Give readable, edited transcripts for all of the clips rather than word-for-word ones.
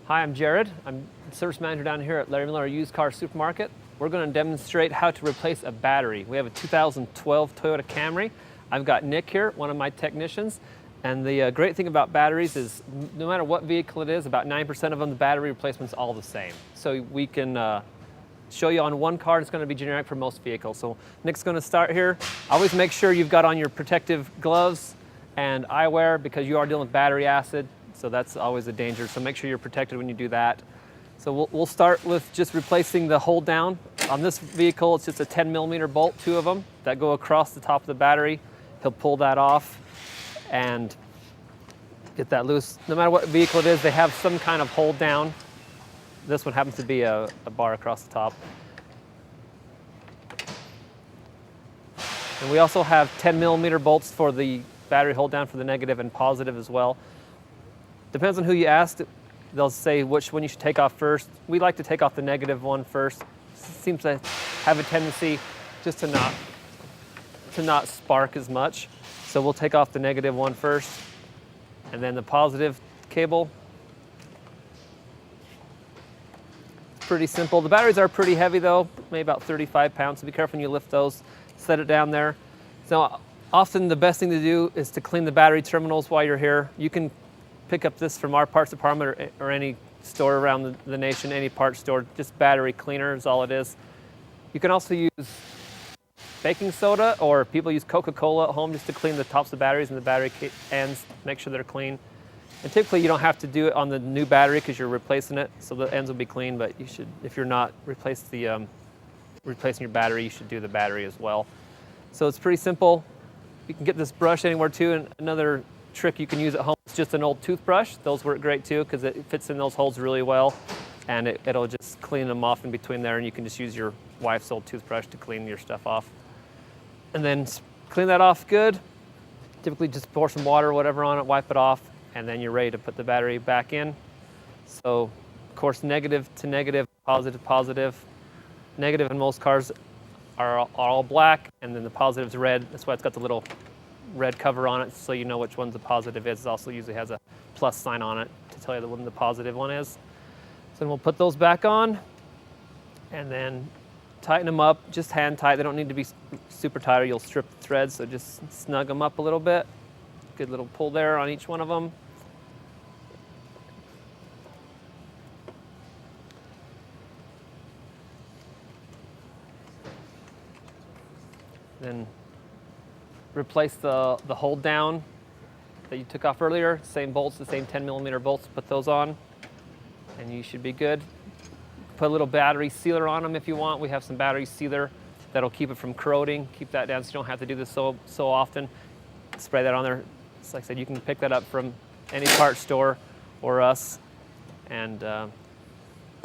Hi, I'm Jared. I'm service manager down here at Larry Miller Used Car Supermarket. We're going to demonstrate how to replace a battery. We have a 2012 Toyota Camry. I've got Nick here, one of my technicians. And the great thing about batteries is no matter what vehicle it is, about 9% of them, the battery replacement's all the same. So we can show you on one car, it's going to be generic for most vehicles. So Nick's going to start here. Always make sure you've got on your protective gloves and eyewear because you are dealing with battery acid. So that's always a danger. So make sure you're protected when you do that. So we'll start with just replacing the hold down. On this vehicle, it's just a 10mm bolt, two of them, that go across the top of the battery. He'll pull that off and get that loose. No matter what vehicle it is, they have some kind of hold down. This one happens to be a bar across the top. And we also have 10mm bolts for the battery hold down for the negative and positive as well. Depends on who you ask. They'll say which one you should take off first. We like to take off the negative one first. Seems to have a tendency just to not spark as much. So we'll take off the negative one first, and then the positive cable. Pretty simple. The batteries are pretty heavy though, maybe about 35 pounds, so be careful when you lift those. Set it down there. So often the best thing to do is to clean the battery terminals while you're here. You can pick up this from our parts department or any store around the nation, any parts store. Just battery cleaner is all it is. You can also use baking soda, or people use Coca-Cola at home just to clean the tops of batteries and the battery ends, make sure they're clean. And typically you don't have to do it on the new battery because you're replacing it, so the ends will be clean, but you should, if you're not replacing your battery, you should do the battery as well. So it's pretty simple. You can get this brush anywhere too, and another trick you can use at home is just an old toothbrush. Those work great too because it fits in those holes really well, and it'll just clean them off in between there, and you can just use your wife's old toothbrush to clean your stuff off. And then clean that off good. Typically just pour some water or whatever on it, wipe it off, and then you're ready to put the battery back in. So of course negative to negative, positive, positive. Negative in most cars are all black, and then the positive's red. That's why it's got the little red cover on it, so you know which one the positive is. It also usually has a plus sign on it to tell you the one the positive one is. So then we'll put those back on and then tighten them up, just hand tight. They don't need to be super tight or you'll strip the threads, so just snug them up a little bit. Good little pull there on each one of them. Then replace the hold down that you took off earlier. Same bolts, the same 10mm bolts, put those on, and you should be good. Put a little battery sealer on them if you want. We have some battery sealer that'll keep it from corroding, keep that down so you don't have to do this so often. Spray that on there. It's like I said, you can pick that up from any parts store or us, and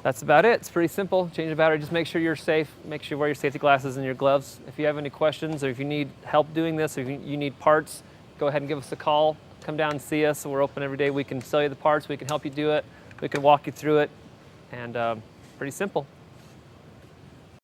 that's about it. It's pretty simple. Change the battery, just make sure you're safe. Make sure you wear your safety glasses and your gloves. If you have any questions or if you need help doing this, or if you need parts, go ahead and give us a call. Come down and see us. We're open every day. We can sell you the parts. We can help you do it. We can walk you through it. And pretty simple.